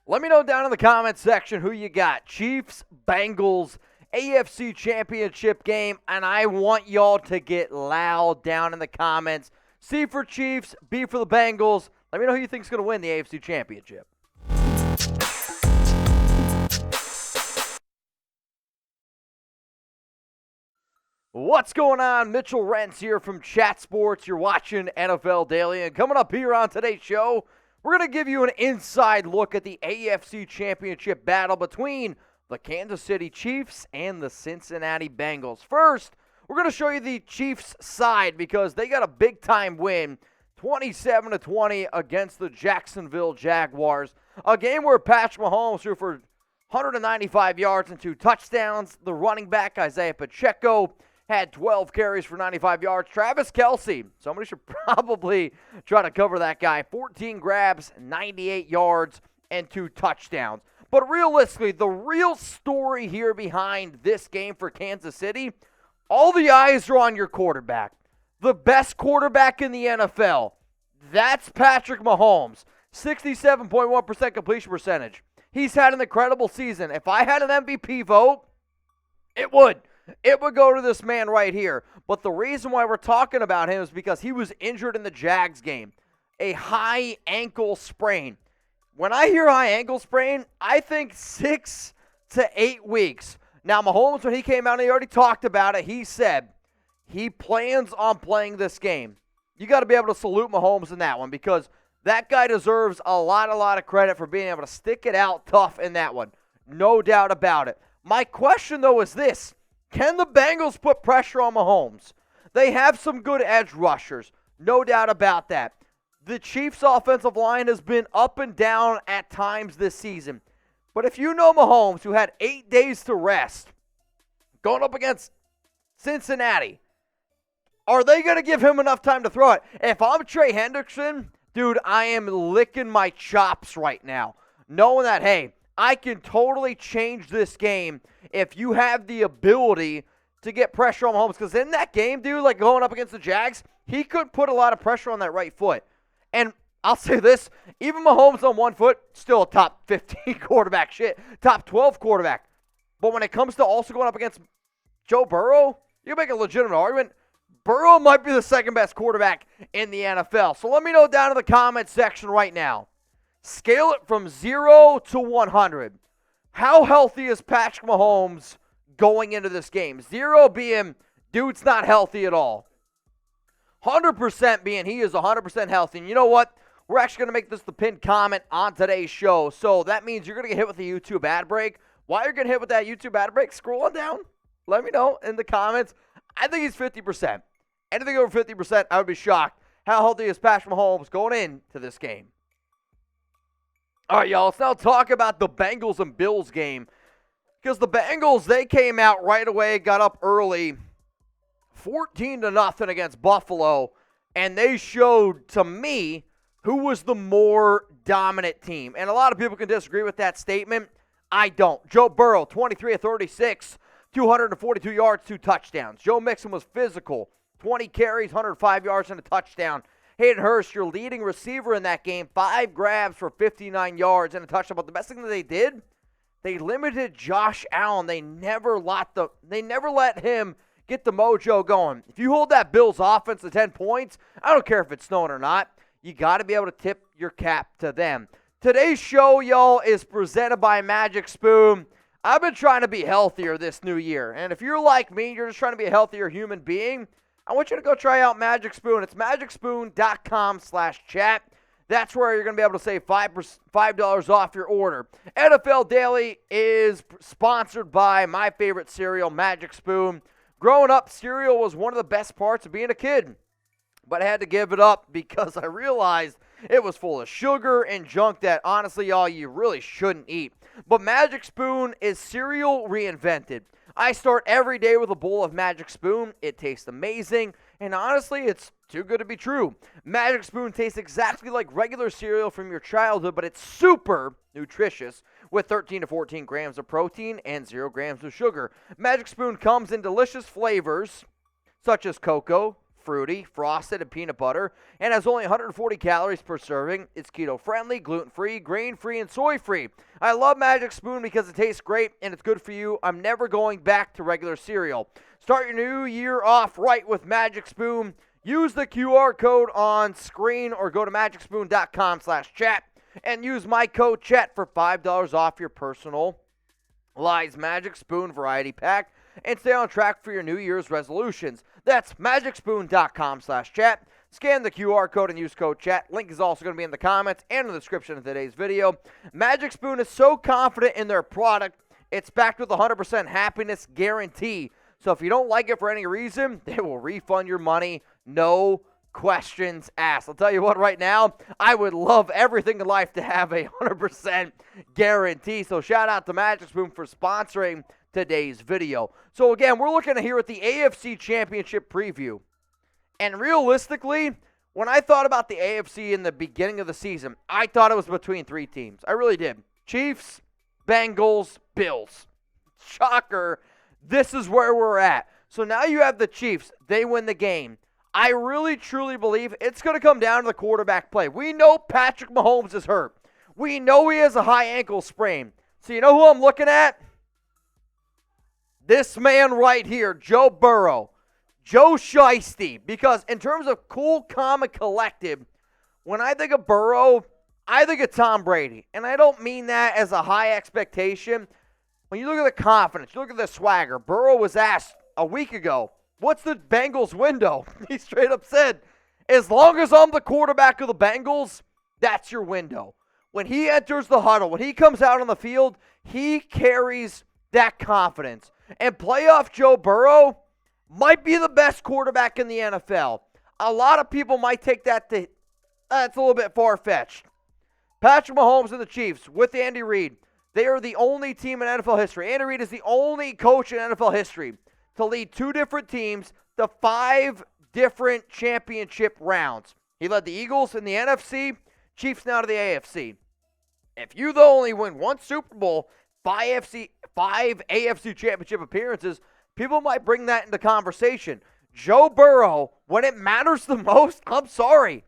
Let me know down in the comments section who you got. Chiefs, Bengals, AFC Championship game, and I want y'all to get loud down in the comments. C for Chiefs, B for the Bengals. Let me know who you think is going to win the AFC Championship. What's going on? Mitchell Rentz here from Chat Sports. You're watching NFL Daily, and coming up here on today's show, we're going to give you an inside look at the AFC Championship battle between the Kansas City Chiefs and the Cincinnati Bengals. First, we're going to show you the Chiefs side because they got a big-time win, 27-20 against the Jacksonville Jaguars. A game where Patrick Mahomes threw for 195 yards and 2 touchdowns. The running back, Isaiah Pacheco, had 12 carries for 95 yards. Travis Kelce, somebody should probably try to cover that guy. 14 grabs, 98 yards, and 2 touchdowns. But realistically, the real story here behind this game for Kansas City, all the eyes are on your quarterback. The best quarterback in the NFL. That's Patrick Mahomes. 67.1% completion percentage. He's had an incredible season. If I had an MVP vote, it would. It would go to this man right here. But the reason why we're talking about him is because he was injured in the Jags game. A high ankle sprain. When I hear high ankle sprain, I think 6 to 8 weeks. Now, Mahomes, when he came out and he already talked about it, he said he plans on playing this game. You got to be able to salute Mahomes in that one because that guy deserves a lot of credit for being able to stick it out tough in that one. No doubt about it. My question, though, is this. Can the Bengals put pressure on Mahomes? They have some good edge rushers. No doubt about that. The Chiefs' offensive line has been up and down at times this season. But if you know Mahomes, who had 8 days to rest, going up against Cincinnati, are they going to give him enough time to throw it? If I'm Trey Hendrickson, dude, I am licking my chops right now, knowing that, hey, I can totally change this game if you have the ability to get pressure on Mahomes. Because in that game, dude, like going up against the Jags, he could put a lot of pressure on that right foot. And I'll say this, even Mahomes on one foot, still a top 15 quarterback, top 12 quarterback. But when it comes to also going up against Joe Burrow, you make a legitimate argument. Burrow might be the second best quarterback in the NFL. So let me know down in the comments section right now. Scale it from 0 to 100. How healthy is Patrick Mahomes going into this game? 0 being, dude's not healthy at all. 100% being he is 100% healthy. And you know what? We're actually going to make this the pinned comment on today's show. So that means you're going to get hit with the YouTube ad break. Why you're getting hit with that YouTube ad break? Scroll on down. Let me know in the comments. I think he's 50%. Anything over 50%, I would be shocked. How healthy is Patrick Mahomes going into this game? All right, y'all, let's now talk about the Bengals and Bills game. Because the Bengals, they came out right away, got up early, 14-0 against Buffalo, and they showed, to me, who was the more dominant team. And a lot of people can disagree with that statement. I don't. Joe Burrow, 23 of 36, 242 yards, 2 touchdowns. Joe Mixon was physical, 20 carries, 105 yards, and a touchdown. Hayden Hurst, your leading receiver in that game, 5 grabs for 59 yards and a touchdown. But the best thing that they did, they limited Josh Allen. They never let him get the mojo going. If you hold that Bills offense to 10 points, I don't care if it's snowing or not, you got to be able to tip your cap to them. Today's show, y'all, is presented by Magic Spoon. I've been trying to be healthier this new year. And if you're like me, you're just trying to be a healthier human being, I want you to go try out Magic Spoon. It's magicspoon.com/chat. That's where you're going to be able to save $5 off your order. NFL Daily is sponsored by my favorite cereal, Magic Spoon. Growing up, cereal was one of the best parts of being a kid. But I had to give it up because I realized it was full of sugar and junk that, honestly, y'all, you really shouldn't eat. But Magic Spoon is cereal reinvented. I start every day with a bowl of Magic Spoon. It tastes amazing, and honestly, it's too good to be true. Magic Spoon tastes exactly like regular cereal from your childhood, but it's super nutritious with 13 to 14 grams of protein and 0 grams of sugar. Magic Spoon comes in delicious flavors such as cocoa, fruity, frosted, and peanut butter, and has only 140 calories per serving. It's keto-friendly, gluten-free, grain-free, and soy-free. I love Magic Spoon because it tastes great and it's good for you. I'm never going back to regular cereal. Start your new year off right with Magic Spoon. Use the QR code on screen or go to magicspoon.com/chat and use my code CHAT for $5 off your personalized Magic Spoon variety pack and stay on track for your New Year's resolutions. That's magicspoon.com/chat. Scan the QR code and use code CHAT. Link is also going to be in the comments and in the description of today's video. Magic Spoon is so confident in their product, it's backed with a 100% happiness guarantee. So if you don't like it for any reason, they will refund your money, no questions asked. I'll tell you what, right now, I would love everything in life to have a 100% guarantee. So shout out to Magic Spoon for sponsoring today's video. So again, we're looking here at the AFC Championship preview. And realistically, when I thought about the AFC in the beginning of the season, I thought it was between three teams. I really did. Chiefs, Bengals, Bills. Shocker. This is where we're at. So now you have the Chiefs. They win the game. I really, truly believe it's going to come down to the quarterback play. We know Patrick Mahomes is hurt. We know he has a high ankle sprain. So you know who I'm looking at? This man right here, Joe Burrow. Joe Shiesty. Because in terms of cool, calm, and collective, when I think of Burrow, I think of Tom Brady. And I don't mean that as a high expectation. When you look at the confidence, you look at the swagger, Burrow was asked a week ago, what's the Bengals window? He straight up said, as long as I'm the quarterback of the Bengals, that's your window. When he enters the huddle, when he comes out on the field, he carries that confidence. And playoff Joe Burrow might be the best quarterback in the NFL. A lot of people might take that to, that's a little bit far-fetched. Patrick Mahomes and the Chiefs with Andy Reid. They are the only team in NFL history. Andy Reid is the only coach in NFL history to lead two different teams to 5 different championship rounds. He led the Eagles in the NFC, Chiefs now to the AFC. If you though only win one Super Bowl, 5 AFC Championship appearances, people might bring that into conversation. Joe Burrow, when it matters the most, I'm sorry.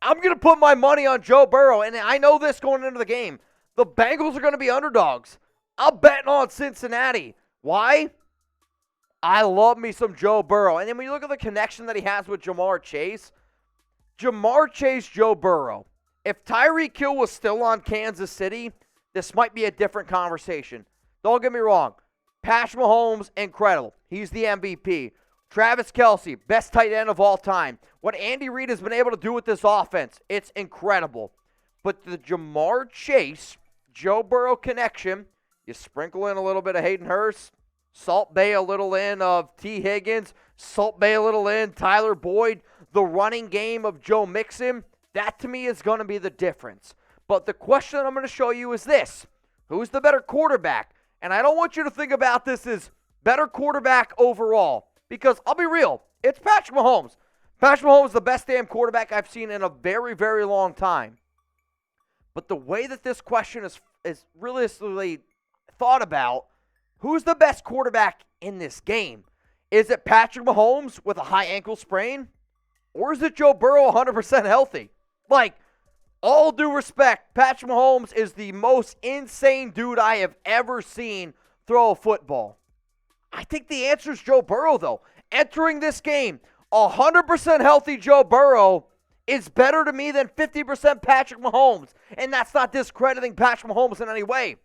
I'm going to put my money on Joe Burrow, and I know this going into the game. The Bengals are going to be underdogs. I'm betting on Cincinnati. Why? I love me some Joe Burrow. And then when you look at the connection that he has with Jamar Chase, Joe Burrow. If Tyreek Hill was still on Kansas City, this might be a different conversation. Don't get me wrong. Patrick Mahomes, incredible. He's the MVP. Travis Kelce, best tight end of all time. What Andy Reid has been able to do with this offense, it's incredible. But the Jamar Chase, Joe Burrow connection, you sprinkle in a little bit of Hayden Hurst, Salt Bay a little in of T. Higgins, Salt Bay a little in Tyler Boyd, the running game of Joe Mixon, that to me is going to be the difference. But the question that I'm going to show you is this. Who's the better quarterback? And I don't want you to think about this as better quarterback overall. Because I'll be real, it's Patrick Mahomes. Patrick Mahomes is the best damn quarterback I've seen in a very, very long time. But the way that this question is realistically thought about, who's the best quarterback in this game? Is it Patrick Mahomes with a high ankle sprain? Or is it Joe Burrow 100% healthy? Like, all due respect, Patrick Mahomes is the most insane dude I have ever seen throw a football. I think the answer is Joe Burrow, though. Entering this game, 100% healthy Joe Burrow is better to me than 50% Patrick Mahomes. And that's not discrediting Patrick Mahomes in any way.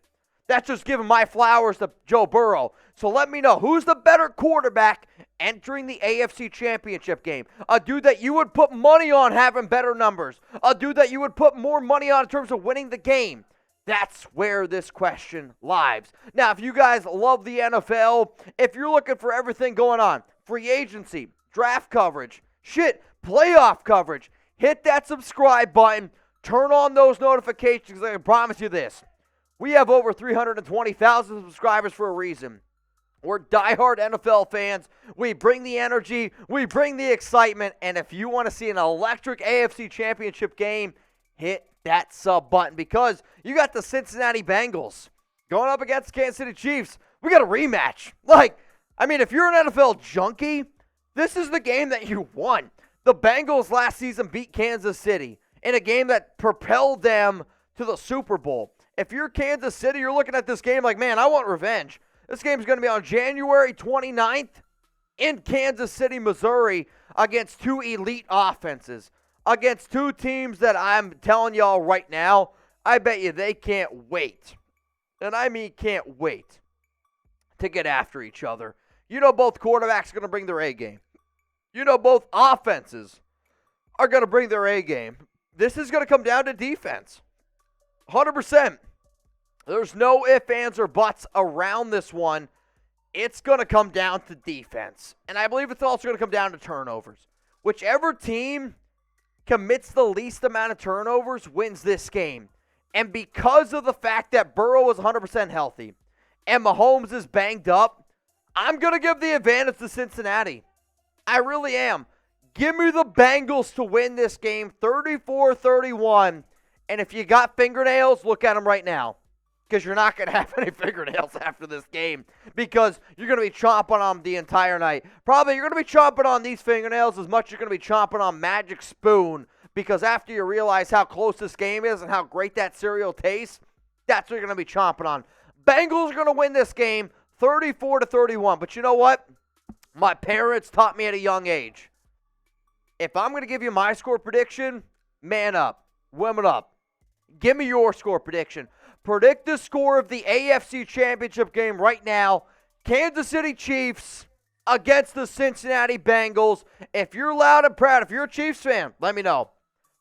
That's just giving my flowers to Joe Burrow. So let me know, who's the better quarterback entering the AFC Championship game? A dude that you would put money on having better numbers. A dude that you would put more money on in terms of winning the game. That's where this question lies. Now, if you guys love the NFL, if you're looking for everything going on, free agency, draft coverage, playoff coverage, hit that subscribe button, turn on those notifications, I can promise you this. We have over 320,000 subscribers for a reason. We're diehard NFL fans. We bring the energy, we bring the excitement, and if you want to see an electric AFC Championship game, hit that sub button because you got the Cincinnati Bengals going up against Kansas City Chiefs. We got a rematch. If you're an NFL junkie, This is the game that you won. The Bengals last season beat Kansas City in a game that propelled them to the Super Bowl. If you're Kansas City, you're looking at this game like, man, I want revenge. This game's going to be on January 29th in Kansas City, Missouri, against two elite offenses, against two teams that I'm telling y'all right now, I bet you they can't wait. And I mean can't wait to get after each other. You know both quarterbacks are going to bring their A game. You know both offenses are going to bring their A game. This is going to come down to defense. 100%. There's no ifs, ands, or buts around this one. It's going to come down to defense. And I believe it's also going to come down to turnovers. Whichever team commits the least amount of turnovers wins this game. And because of the fact that Burrow is 100% healthy and Mahomes is banged up, I'm going to give the advantage to Cincinnati. I really am. Give me the Bengals to win this game 34-31. And if you got fingernails, look at them right now. Because you're not going to have any fingernails after this game. Because you're going to be chomping on them the entire night. Probably you're going to be chomping on these fingernails as much as you're going to be chomping on Magic Spoon. Because after you realize how close this game is and how great that cereal tastes, that's what you're going to be chomping on. Bengals are going to win this game 34-31. But you know what? My parents taught me at a young age. If I'm going to give you my score prediction, man up. Women up. Give me your score prediction. Predict the score of the AFC Championship game right now. Kansas City Chiefs against the Cincinnati Bengals. If you're loud and proud, if you're a Chiefs fan, let me know.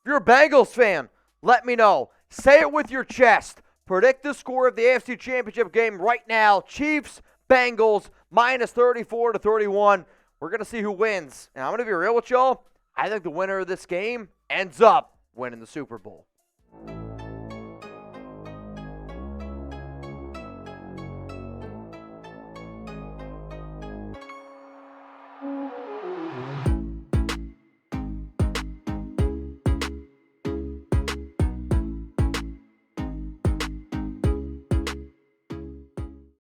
If you're a Bengals fan, let me know. Say it with your chest. Predict the score of the AFC Championship game right now. Chiefs, Bengals, minus 34-31. We're going to see who wins. And I'm going to be real with y'all. I think the winner of this game ends up winning the Super Bowl.